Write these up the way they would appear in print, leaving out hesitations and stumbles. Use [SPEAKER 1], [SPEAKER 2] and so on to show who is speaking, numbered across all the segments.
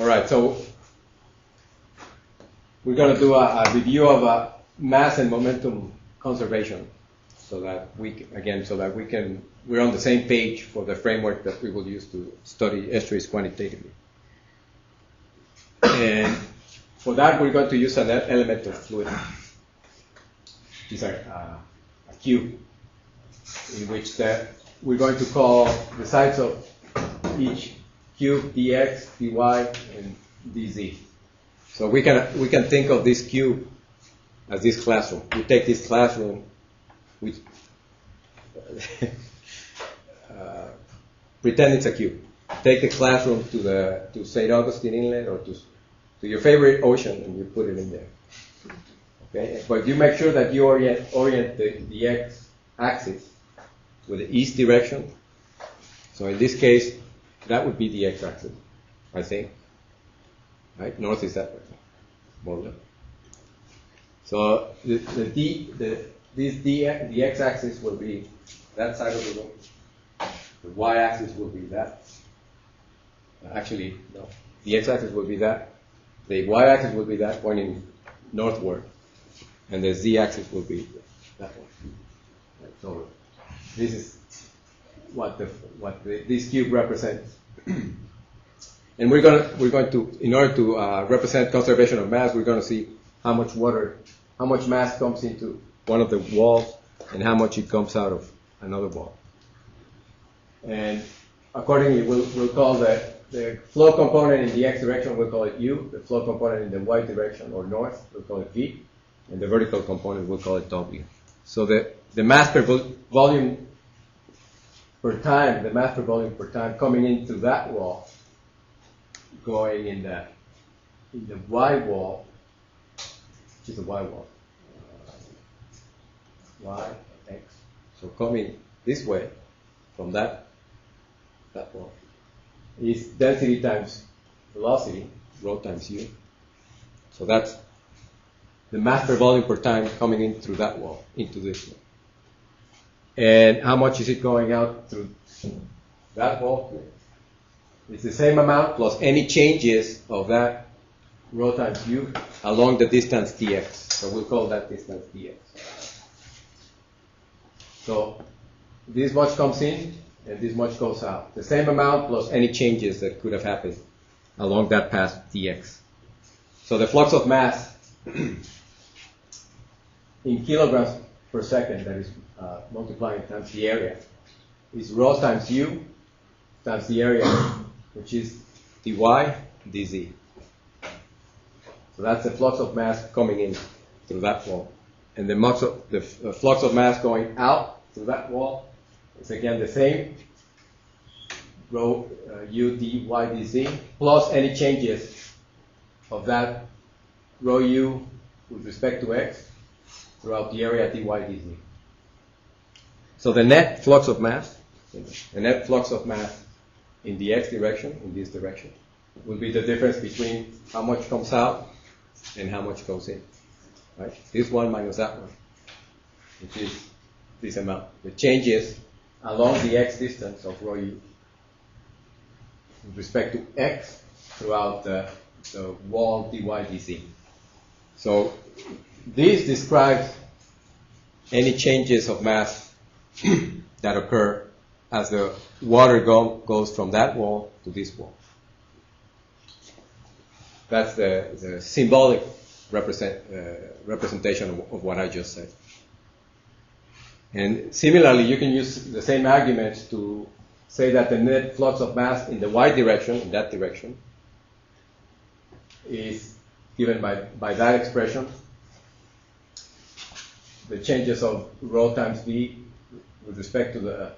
[SPEAKER 1] All right, so we're going to do a review of mass and momentum conservation, so that we're on the same page for the framework that we will use to study estuaries quantitatively. And for that, we're going to use an element of fluid. These are a cube, in which we're going to call the sides of each cube dx, dy, and dz. So we can think of this cube as this classroom. We take this classroom, we pretend it's a cube. Take the classroom to St. Augustine Inlet or to your favorite ocean, and you put it in there. Okay, but you make sure that you orient the x-axis with the east direction. So in this case, that would be the x-axis, I think. Right, north is that way, more or less. So the x-axis will be that side of the room. The y-axis will be that. Actually, no. The x-axis will be that. The y-axis will be that, pointing northward, and the z-axis will be that one. Right, so this is what this cube represents. And we're going to, in order to represent conservation of mass, we're going to see how much mass comes into one of the walls, and how much it comes out of another wall. And accordingly, we'll call the flow component in the x direction, we'll call it u. The flow component in the y direction, or north, we'll call it v. And the vertical component, we'll call it w. So the mass per volume per time, the mass per volume per time coming into that wall, going in the y wall, which is the y wall, y, x. So coming this way from that wall is density times velocity, rho times u. So that's the mass per volume per time coming in through that wall, into this one. And how much is it going out through that wall? It's the same amount plus any changes of that rho times u along the distance dx. So we'll call that distance dx. So this much comes in, and this much goes out. The same amount plus any changes that could have happened along that path dx. So the flux of mass in kilograms per second, that is multiplying times the area, is rho times u times the area, which is dy dz. So that's the flux of mass coming in through that wall. And the flux of mass going out through that wall is again the same, rho u dy dz, plus any changes of that rho u with respect to x throughout the area dy dz. So the net flux of mass in the x direction, in this direction, will be the difference between how much comes out and how much goes in. Right? This one minus that one, which is this amount. The changes along the x distance of rho u with respect to x throughout the wall dy dz. So this describes any changes of mass that occur as the water goes from that wall to this wall. That's the symbolic representation of what I just said. And similarly, you can use the same argument to say that the net flux of mass in the y direction, in that direction, is given by that expression. The changes of rho times v with respect to the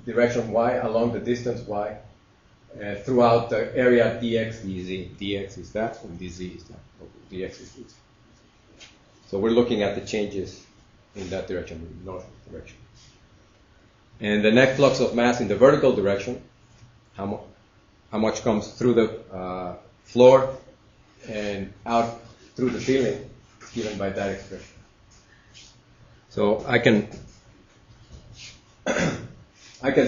[SPEAKER 1] direction y along the distance y throughout the area dx dz. Dx is that, and dz is that. Dx is this. So we're looking at the changes in that direction, in the north direction. And the net flux of mass in the vertical direction, how much comes through the floor and out through the ceiling, is given by that expression. So I can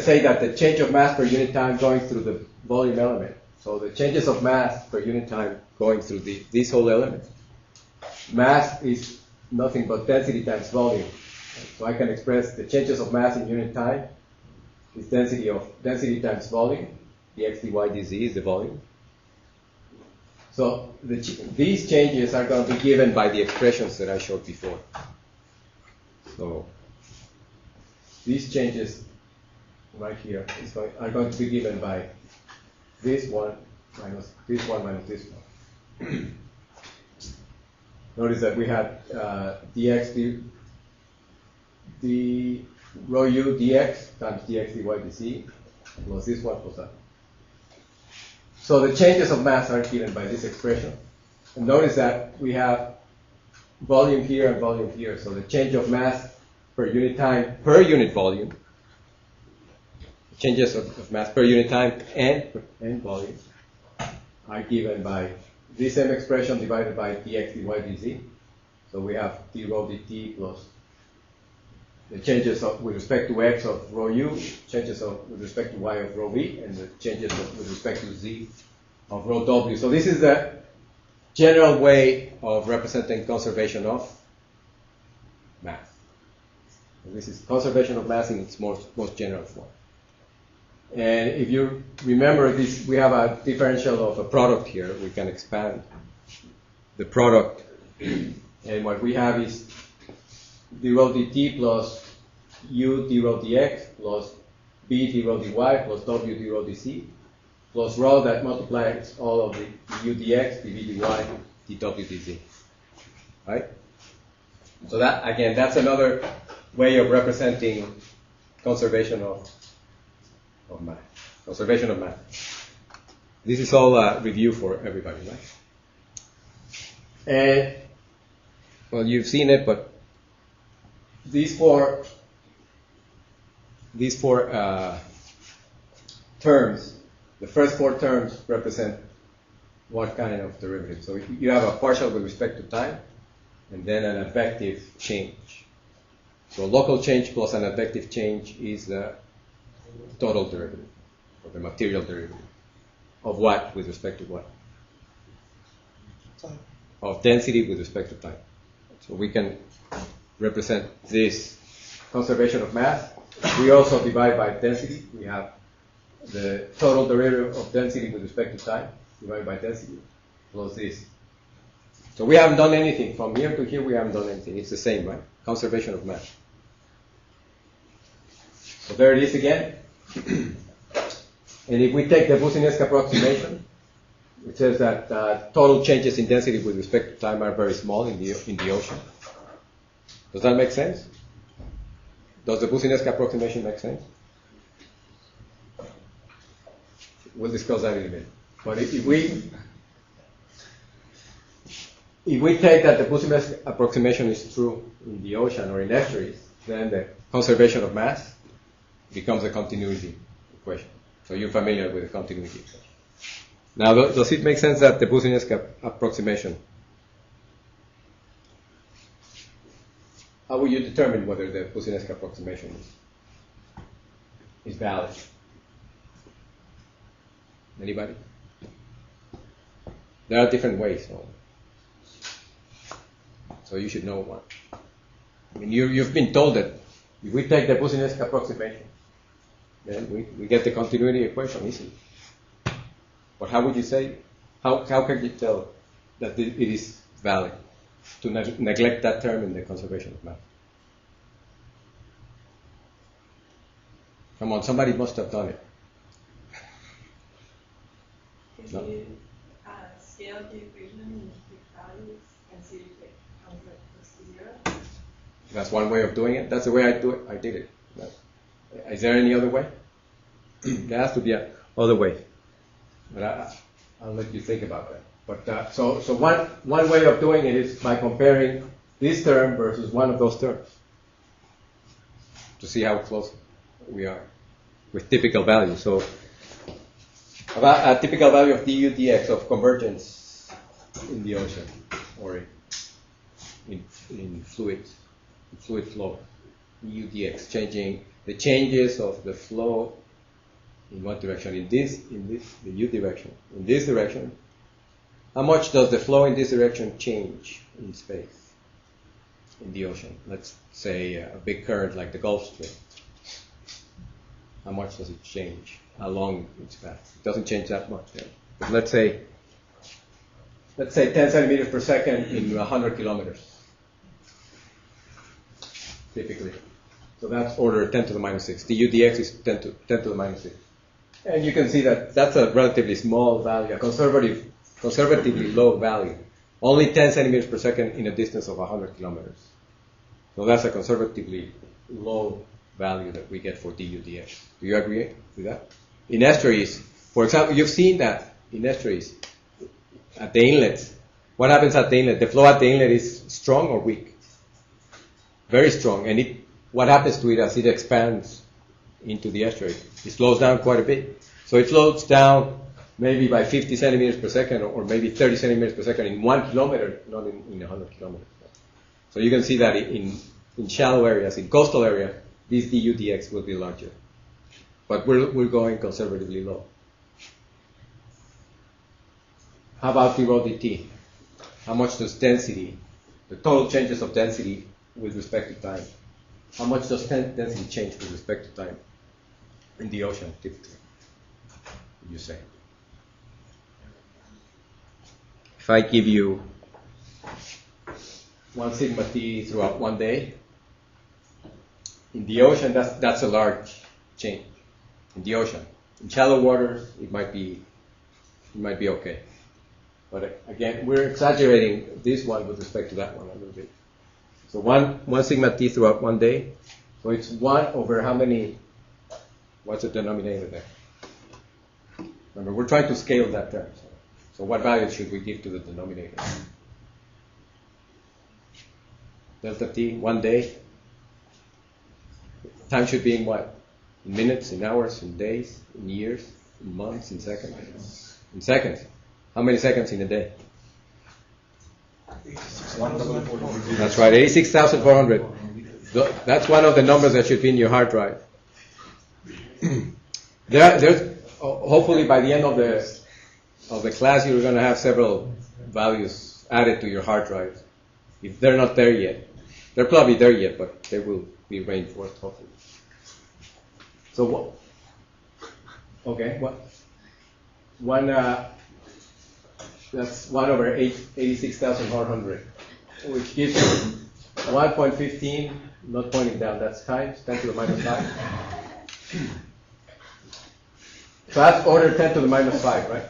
[SPEAKER 1] say that the change of mass per unit time going through the volume element So the changes of mass per unit time going through this whole element. Mass is nothing but density times volume. So I can express the changes of mass in unit time is density times volume. Dx, dy, dz is the volume. So these changes are going to be given by the expressions that I showed before. So these changes right here are going to be given by this one minus this one minus this one. Notice that we had dx the rho u dx times dx dy dz plus this one plus that. So the changes of mass are given by this expression. And notice that we have volume here and volume here. So the change of mass per unit time per unit volume, changes of mass per unit time and volume are given by this same expression divided by dx dy dz. So we have d rho dt plus the changes with respect to x of rho u, changes with respect to y of rho v, and the changes with respect to z of rho w. So this is the general way of representing conservation of mass. So this is conservation of mass in its most general form. And if you remember this, we have a differential of a product here. We can expand the product, and what we have is d rho dt plus u d rho dx plus b d rho dy plus w d rho dc plus rho that multiplies all of the u dx, dv dy, dw dz. Right? So that, again, that's another way of representing conservation of mass. Conservation of mass. This is all a review for everybody, right? And, well, you've seen it, but these four terms, the first four terms represent what kind of derivative. So you have a partial with respect to time, and then an advective change. So local change plus an advective change is the total derivative, or the material derivative. Of what with respect to what? Time. Of density with respect to time. So we can represent this conservation of mass. We also divide by density. We have the total derivative of density with respect to time divided by density plus this. So we haven't done anything. From here to here, we haven't done anything. It's the same, right? Conservation of mass. So there it is again. And if we take the Boussinesq approximation, it says that total changes in density with respect to time are very small in the ocean. Does that make sense? Does the Boussinesq approximation make sense? We'll discuss that in a minute. But if we take that the Boussinesq approximation is true in the ocean or in estuaries, then the conservation of mass becomes a continuity equation. So you're familiar with the continuity equation. Now, does it make sense that the Boussinesq approximation, how will you determine whether the Boussinesq approximation is valid? Anybody? There are different ways. So you should know one. I mean, you've been told that if we take the Boussinesq approximation, then we get the continuity equation easily. But how would you say, how can you tell that it is valid to neglect that term in the conservation of mass? Come on, somebody must have done it.
[SPEAKER 2] If
[SPEAKER 1] No?
[SPEAKER 2] you scale the equation in big values and see if it comes like close to zero.
[SPEAKER 1] That's one way of doing it. That's the way I did it. Is there any other way? There has to be another way. But I'll let you think about that. But so one way of doing it is by comparing this term versus one of those terms to see how close we are with typical values. So about a typical value of du dx of convergence in the ocean or in fluid flow, du dx, changing the changes of the flow in what direction? The U direction. In this direction, how much does the flow in this direction change in space, in the ocean? Let's say a big current like the Gulf Stream. How much does it change along its path? It doesn't change that much. Yeah. But let's say 10 centimeters per second in 100 kilometers, typically. So that's order 10 to the minus 6. The UDX is 10 to the minus 6. And you can see that that's a relatively small value, a conservatively low value. Only 10 centimeters per second in a distance of 100 kilometers. So that's a conservatively low value that we get for DUDX. Do you agree with that? In estuaries, for example, you've seen that in estuaries, at the inlets. What happens at the inlet? The flow at the inlet is strong or weak? Very strong. And what happens to it as it expands into the estuary? It slows down quite a bit. So it slows down maybe by 50 centimeters per second or maybe 30 centimeters per second in 1 kilometer, not in 100 kilometers. So you can see that in shallow areas, in coastal area, this DUDX will be larger. But we're going conservatively low. How about the rho dt? How much does density, the total changes of density with respect to time, how much does density change with respect to time in the ocean typically, would you say? If I give you 1 sigma t throughout 1 day, in the ocean that's a large change. In the ocean. In shallow waters it might be okay. But again, we're exaggerating this one with respect to that one a little bit. So 1 sigma t throughout 1 day. So it's 1 over how many, what's the denominator there? Remember, we're trying to scale that term. So what value should we give to the denominator? Delta t, 1 day. Time should be in what? In minutes, in hours, in days, in years, in months, in seconds. In seconds. How many seconds in a day? That's right, 86,400. That's one of the numbers that should be in your hard drive. Hopefully by the end of the class, you're going to have several values added to your hard drive. If they're not there yet, they're probably there yet, but they will be reinforced hopefully. So what? Okay, what? That's 1 over 86,400, which gives you 1.15, not pointing down, that's times 10 to the minus 5. So that's order 10 to the minus 5, right?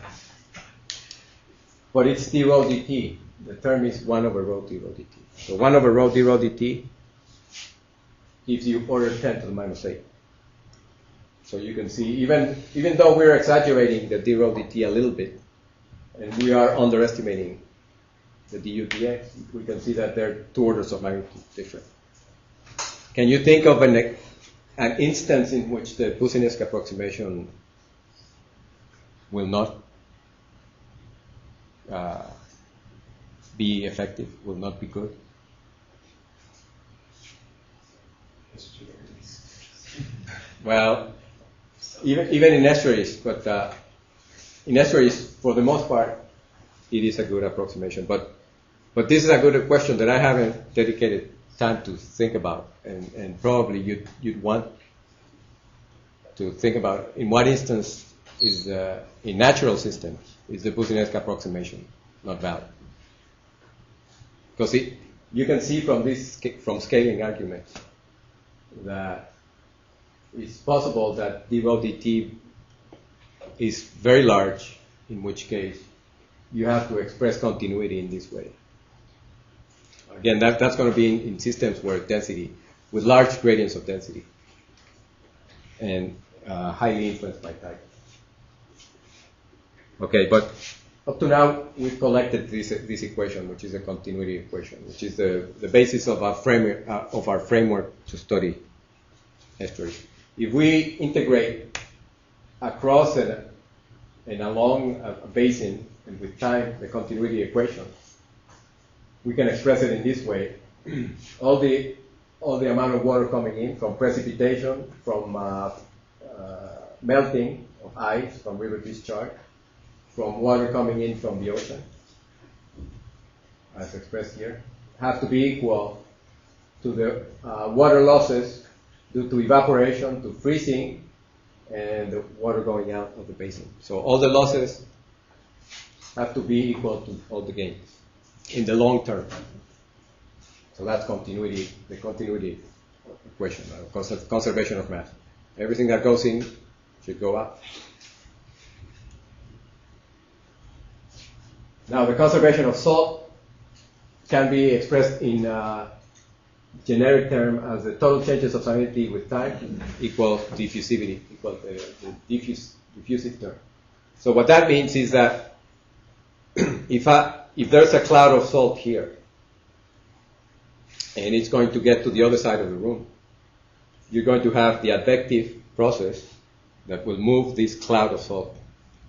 [SPEAKER 1] But it's d rho dt. The term is 1 over rho d rho dt. So 1 over rho d rho dt gives you order 10 to the minus 8. So you can see, even though we're exaggerating the d rho dt a little bit, and we are underestimating the DUDX, we can see that they're 2 orders of magnitude different. Can you think of an instance in which the Boussinesq approximation will not be effective, will not be good? Well, even in estuaries, but in estuaries, for the most part, it is a good approximation. But this is a good question that I haven't dedicated time to think about, and probably you'd want to think about in what instance is in natural systems is the Boussinesq approximation not valid? Because you can see from scaling arguments that it's possible that d rho dt is very large, in which case you have to express continuity in this way. Again, that's going to be in systems where density, with large gradients of density, and highly influenced by type. Okay, but up to now we've collected this equation, which is a continuity equation, which is the basis of our framework to study estuaries. If we integrate across and along a basin and with time the continuity equation, we can express it in this way. all the amount of water coming in from precipitation, from melting, of ice from river discharge from water coming in from the ocean, as expressed here, have to be equal to the water losses due to evaporation, to freezing, and the water going out of the basin. So all the losses have to be equal to all the gains in the long term. So that's continuity, the continuity equation, conservation of mass. Everything that goes in should go out. Now the conservation of salt can be expressed in generic term as the total changes of salinity with time equals diffusivity, equals the diffusive term. So what that means is that if there's a cloud of salt here, and it's going to get to the other side of the room, you're going to have the advective process that will move this cloud of salt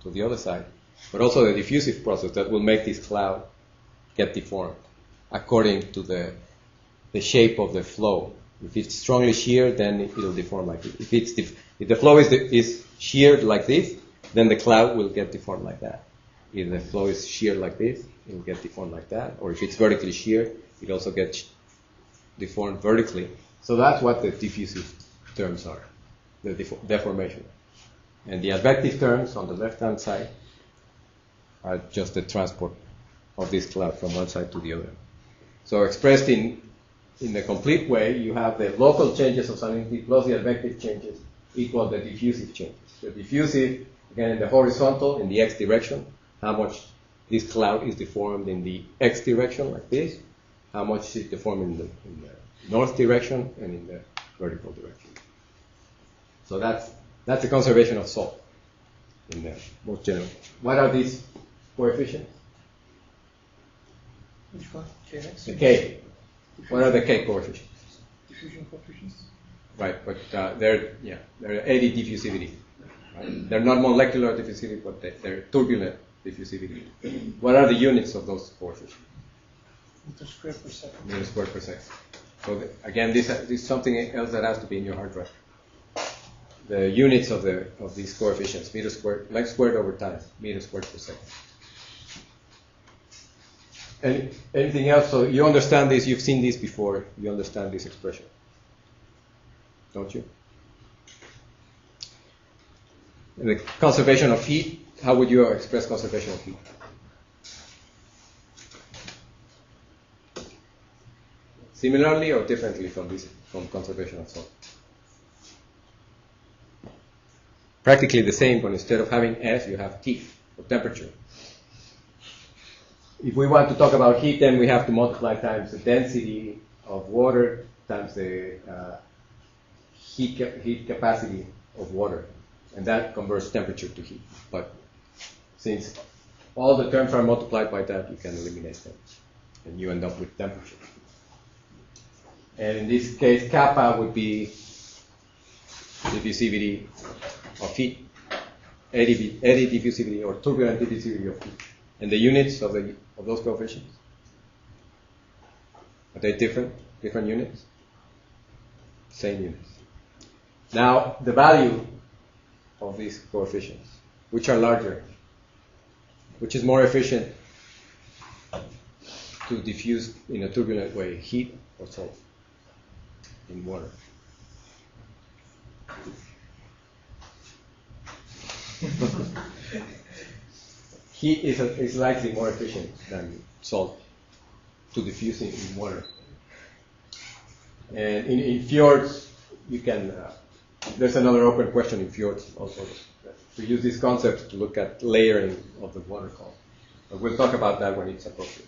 [SPEAKER 1] to the other side, but also the diffusive process that will make this cloud get deformed according to the shape of the flow. If it's strongly sheared, then it'll deform like this. If the flow is sheared like this, then the cloud will get deformed like that. If the flow is sheared like this, it will get deformed like that. Or if it's vertically sheared, it also gets deformed vertically. So that's what the diffusive terms are, the deformation. And the advective terms on the left-hand side are just the transport of this cloud from one side to the other. So expressed in the complete way, you have the local changes of salinity plus the advective changes equal the diffusive changes. The diffusive, again, in the horizontal, in the x direction, how much this cloud is deformed in the x direction, like this, how much is deformed in the north direction and in the vertical direction. So that's the conservation of salt in the most general. What are these coefficients?
[SPEAKER 3] Which one? KX?
[SPEAKER 1] The K. What are the K coefficients?
[SPEAKER 3] Diffusion coefficients?
[SPEAKER 1] Right, but they're eddy diffusivity. Right? They're not molecular diffusivity, but they're turbulent diffusivity. What are the units of those coefficients?
[SPEAKER 3] Meter squared per second.
[SPEAKER 1] Meter squared per second. So again, this is something else that has to be in your hard drive. The units of these coefficients: meter squared, length squared over time, meter squared per second. Anything else? So you understand this? You've seen this before. You understand this expression, don't you? And the conservation of heat. How would you express conservation of heat? Similarly or differently from conservation of salt? Practically the same, but instead of having S, you have T, or temperature. If we want to talk about heat, then we have to multiply times the density of water times the heat capacity of water, and that converts temperature to heat. But since all the terms are multiplied by that, you can eliminate them, and you end up with temperature. And in this case, kappa would be diffusivity of heat, eddy diffusivity or turbulent diffusivity of heat. And the units of those coefficients, are they different units? Same units. Now, the value of these coefficients, which are larger, which is more efficient to diffuse in a turbulent way, heat or salt in water? Heat is likely more efficient than salt to diffuse in water. And in fjords, you can, there's another open question in fjords also, to use this concept to look at layering of the water column. But we'll talk about that when it's appropriate.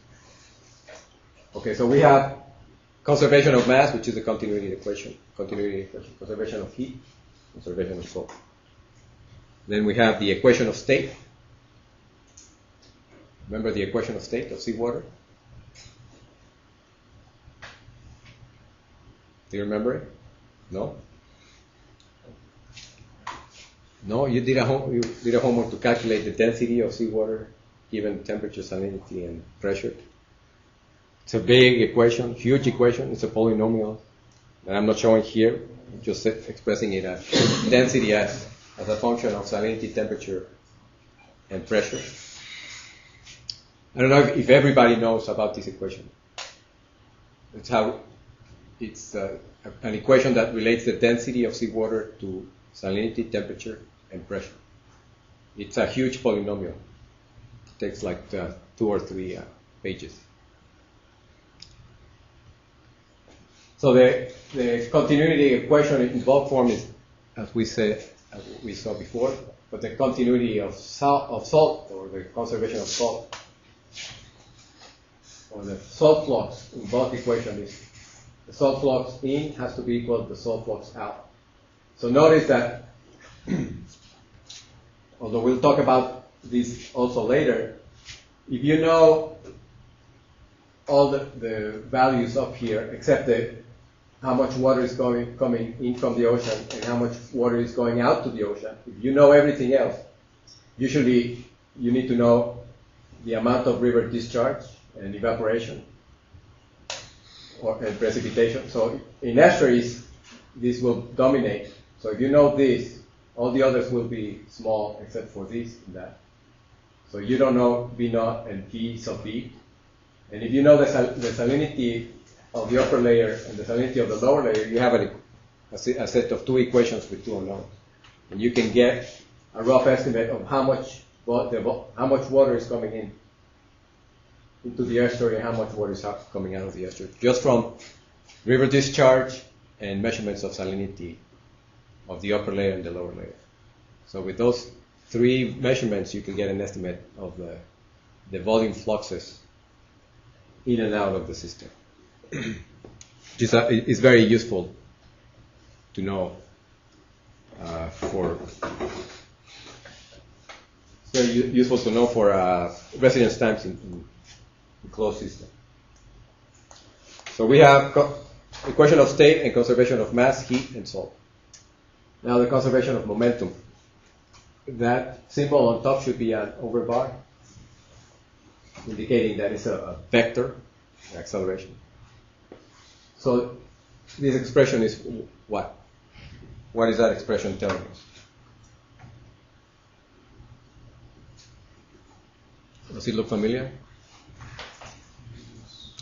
[SPEAKER 1] Okay, so we have conservation of mass, which is the continuity equation, conservation of heat, conservation of salt. Then we have the equation of state. Remember the equation of state of seawater? Do you remember it? No? No, you did a homework to calculate the density of seawater given temperature, salinity, and pressure. It's a big equation, huge equation. It's a polynomial that I'm not showing here. I'm just expressing it as density as as a function of salinity, temperature, and pressure. I don't know if everybody knows about this equation. It's an equation that relates the density of seawater to salinity, temperature, and pressure. It's a huge polynomial. It takes like 2 or 3 pages. So the continuity equation in bulk form is, as we saw before, but the continuity of salt, or the conservation of salt, or the salt flux in bulk equation is the salt flux in has to be equal to the salt flux out. So notice that, although we'll talk about this also later, if you know all the values up here, except how much water is coming in from the ocean and how much water is going out to the ocean, if you know everything else, usually you need to know the amount of river discharge and evaporation and precipitation. So in estuaries, this will dominate. So if you know this, all the others will be small except for this and that. So you don't know B naught and P sub B. And if you know the salinity of the upper layer and the salinity of the lower layer, you have a set of 2 equations with 2 unknowns. And you can get a rough estimate of how much water is coming into the estuary and how much water is coming out of the estuary, just from river discharge and measurements of salinity of the upper layer and the lower layer. So with those 3 measurements, you can get an estimate of the volume fluxes in and out of the system. It's very useful to know for residence times in closed system. So we have equation of state and conservation of mass, heat, and salt. Now the conservation of momentum. That symbol on top should be an overbar, indicating that it's a vector acceleration. So this expression is what? What is that expression telling us? Does it look familiar?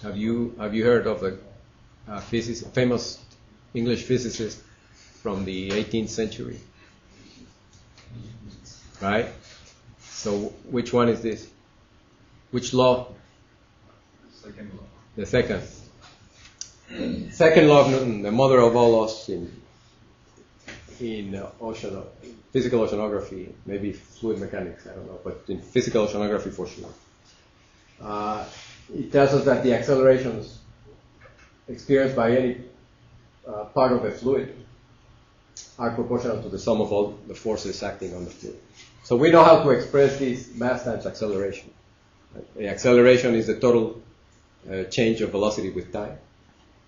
[SPEAKER 1] Have you heard of the famous English physicist from the 18th century? Right? So which one is this? Which law?
[SPEAKER 4] Second law.
[SPEAKER 1] The second. Second law of Newton, the mother of all laws in physical oceanography, maybe fluid mechanics, I don't know, but in physical oceanography for sure. It tells us that the accelerations experienced by any part of a fluid are proportional to the sum of all the forces acting on the fluid. So we know how to express this mass times acceleration. The acceleration is the total change of velocity with time.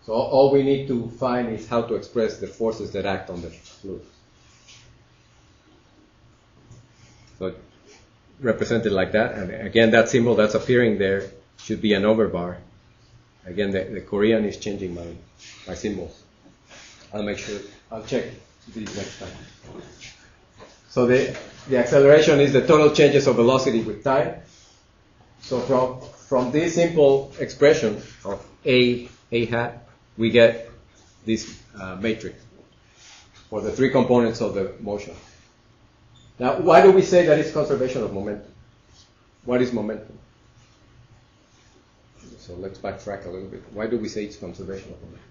[SPEAKER 1] So all we need to find is how to express the forces that act on the fluid. So represented like that, and again that symbol that's appearing there should be an overbar. Again, the Korean is changing my symbols. I'll check these next time. So the acceleration is the total changes of velocity with time. So from this simple expression of A hat, we get this matrix for the 3 components of the motion. Now, why do we say that it's conservation of momentum? What is momentum? So let's backtrack a little bit. Why do we say it's conservation of momentum?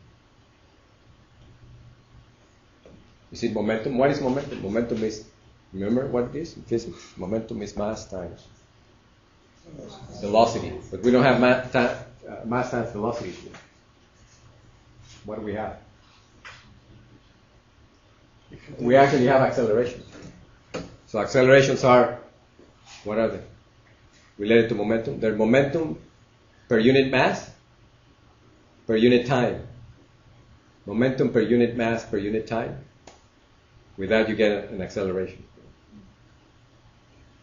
[SPEAKER 1] Is it momentum? What is momentum? Momentum is, remember what it is in physics? Momentum is mass times velocity. But we don't have mass times velocity here. What do we have? We actually have acceleration. So accelerations are, what are they? Related to momentum. They're momentum per unit mass, per unit time. Momentum per unit mass, per unit time. With that you get an acceleration.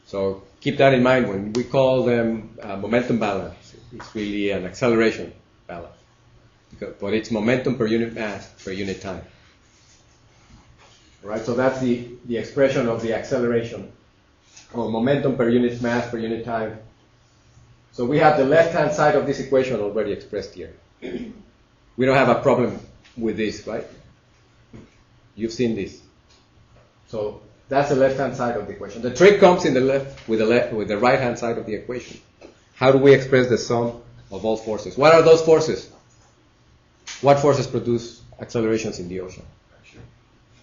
[SPEAKER 1] So keep that in mind when we call them momentum balance. It's really an acceleration balance. But it's momentum per unit mass, per unit time. Right, so that's the expression of the acceleration or momentum per unit mass per unit time. So we have the left-hand side of this equation already expressed here. We don't have a problem with this, right? You've seen this. So that's the left-hand side of the equation. The trick comes in the left with the right-hand side of the equation. How do we express the sum of all forces? What are those forces? What forces produce accelerations in the ocean?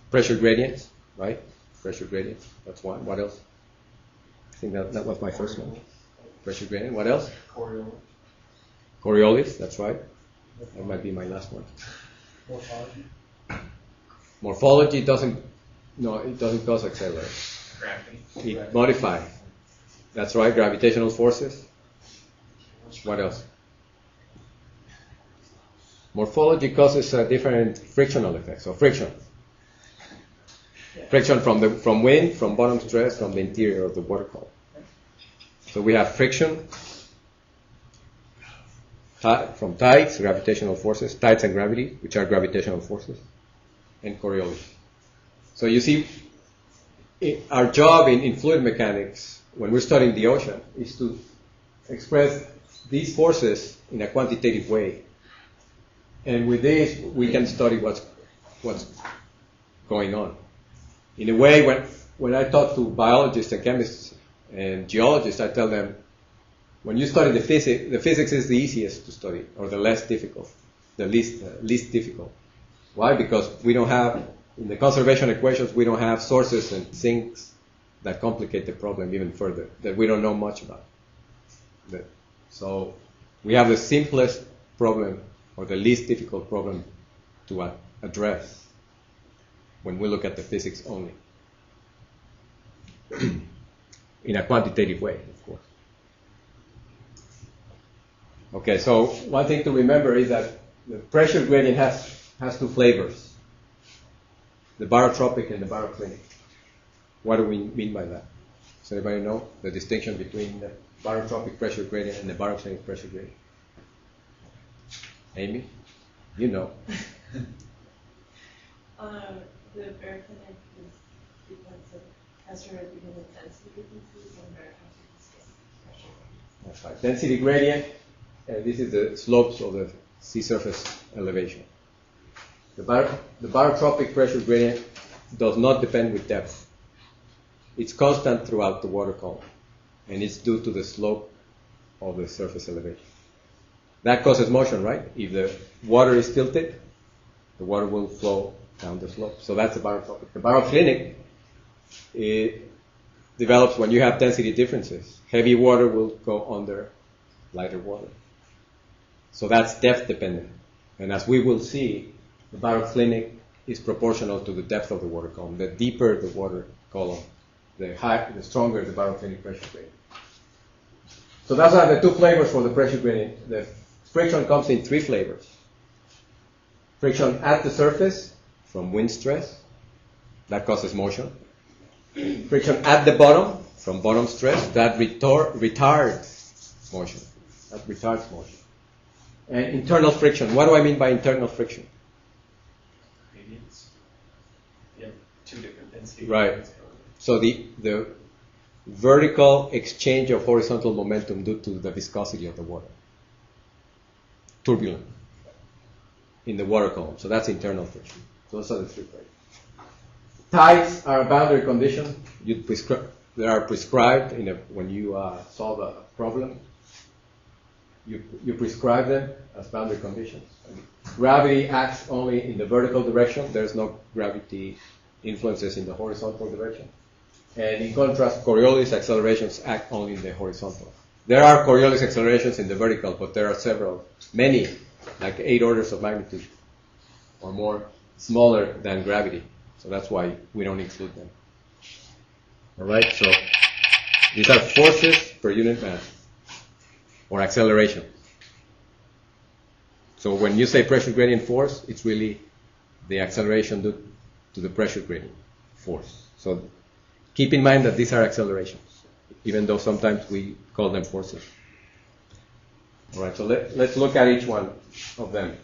[SPEAKER 1] Pressure gradients, right? Pressure gradients. That's one. What else? I think that was my first one. Pressure gradient. What else? Coriolis. That's right. That might be my last one. Morphology doesn't cause acceleration.
[SPEAKER 4] Gravity.
[SPEAKER 1] It modifies. That's right. Gravitational forces. What else? Morphology causes different frictional effects. So friction. Friction from wind, from bottom stress, from the interior of the water column. So we have friction from tides, gravitational forces, tides and gravity, which are gravitational forces, and Coriolis. So you see, our job in fluid mechanics, when we're studying the ocean, is to express these forces in a quantitative way. And with this, we can study what's going on. In a way, when I talk to biologists and chemists and geologists, I tell them, when you study the physics is the easiest to study, or the least difficult. Why? Because we don't have, in the conservation equations, we don't have sources and sinks that complicate the problem even further, that we don't know much about. So we have the simplest problem, or the least difficult problem to address when we look at the physics only. In a quantitative way, of course. Okay, so one thing to remember is that the pressure gradient has two flavors, the barotropic and the baroclinic. What do we mean by that? Does anybody know the distinction between the barotropic pressure gradient and the baroclinic pressure gradient? Amy? You know.
[SPEAKER 2] The baroclinic is because of pressure because of density differences, and barotropic is just pressure.
[SPEAKER 1] That's right. Density gradient, and this is the slopes of the sea surface elevation. The barotropic pressure gradient does not depend with depth. It's constant throughout the water column, and it's due to the slope of the surface elevation. That causes motion, right? If the water is tilted, the water will flow down the slope. So that's the barotropic. The baroclinic, it develops when you have density differences. Heavy water will go under lighter water. So that's depth dependent. And as we will see, the baroclinic is proportional to the depth of the water column. The deeper the water column, the stronger the baroclinic pressure gradient. So those are the two flavors for the pressure gradient. The friction comes in three flavors. Friction at the surface from wind stress, that causes motion. Friction at the bottom from bottom stress, that retards motion. That retards motion. And internal friction. What do I mean by internal friction?
[SPEAKER 4] Gradients. You have two different density.
[SPEAKER 1] Right. So the vertical exchange of horizontal momentum due to the viscosity of the water. Turbulent in the water column. So that's internal friction. Those are the three flavors. Tides are a boundary condition. They are prescribed when you solve a problem. You prescribe them as boundary conditions. Gravity acts only in the vertical direction. There's no gravity influences in the horizontal direction. And in contrast, Coriolis accelerations act only in the horizontal. There are Coriolis accelerations in the vertical, but there are many, like 8 orders of magnitude or more, smaller than gravity. So that's why we don't include them. All right, so these are forces per unit mass, or acceleration. So when you say pressure gradient force, it's really the acceleration due to the pressure gradient force. So keep in mind that these are accelerations, even though sometimes we call them forces. All right, so let's look at each one of them.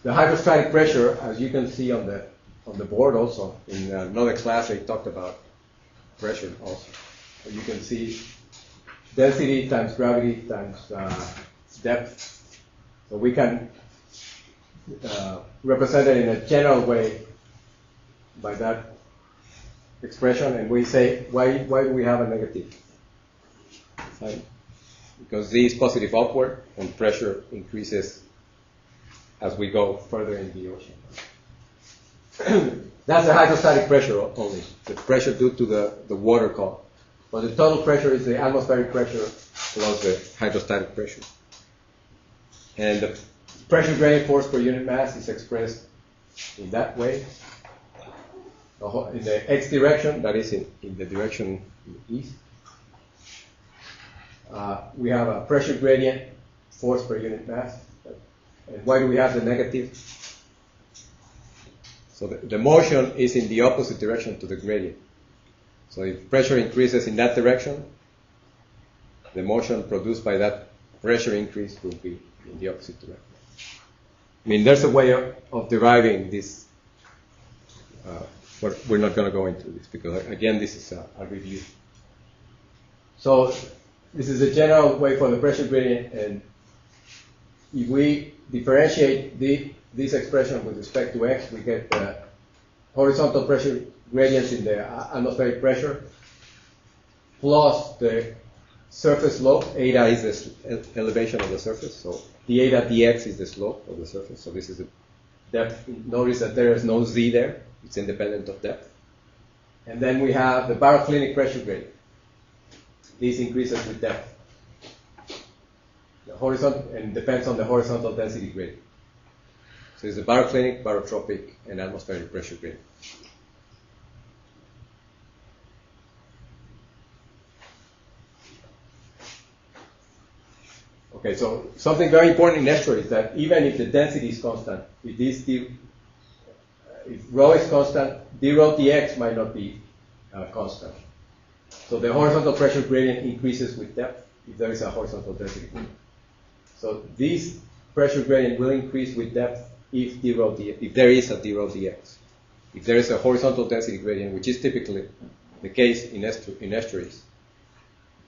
[SPEAKER 1] the hydrostatic pressure, as you can see on the board also, in another class they talked about pressure also. So you can see density times gravity times depth. So we can represent it in a general way by that expression, and we say, why do we have a negative sign? Because Z is positive upward, and pressure increases as we go further in the ocean. That's the hydrostatic pressure only, the pressure due to the water column. But the total pressure is the atmospheric pressure plus the hydrostatic pressure. And the pressure gradient force per unit mass is expressed in that way. In the x direction, that is in the direction east. We have a pressure gradient force per unit mass. And why do we have the negative? So the motion is in the opposite direction to the gradient. So if pressure increases in that direction, the motion produced by that pressure increase will be in the opposite direction. I mean, there's a way of deriving this, but we're not going to go into this because, again, this is a review. So this is a general way for the pressure gradient, and if we differentiate this expression with respect to x, we get the horizontal pressure gradients in the atmospheric pressure plus the surface slope. Eta is the elevation of the surface, so the eta dx is the slope of the surface. So this is the depth. Notice that there is no z there; it's independent of depth. And then we have the baroclinic pressure gradient. This increases with depth. The horizontal and depends on the horizontal density gradient. So it's the baroclinic, barotropic, and atmospheric pressure gradient. Okay, so something very important in estuary is that even if the density is constant, if rho is constant, d rho dx might not be constant. So the horizontal pressure gradient increases with depth if there is a horizontal density gradient. So this pressure gradient will increase with depth if d rho dx, if there is a d rho dx. If there is a horizontal density gradient, which is typically the case in estuaries,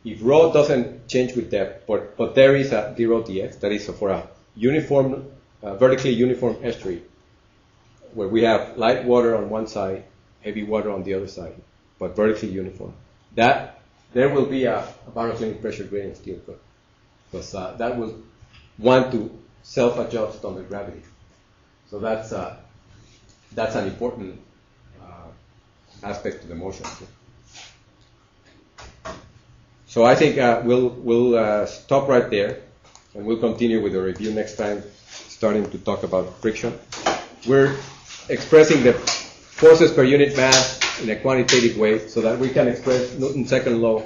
[SPEAKER 1] if rho doesn't change with depth, but there is a d rho dx, that is for a uniform, vertically uniform estuary, where we have light water on one side, heavy water on the other side, but vertically uniform, that there will be a baroclinic pressure gradient still, because that will want to self-adjust under gravity. So that's an important aspect to the motion. So I think we'll stop right there, and we'll continue with the review next time, starting to talk about friction. We're expressing the forces per unit mass in a quantitative way so that we can express Newton's second law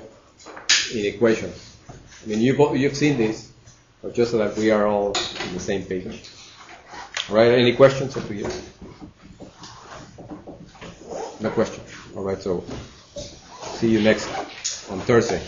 [SPEAKER 1] in equations. I mean, you've seen this, but just so that we are all on the same page. All right, any questions up to you? No questions. All right, so see you on Thursday.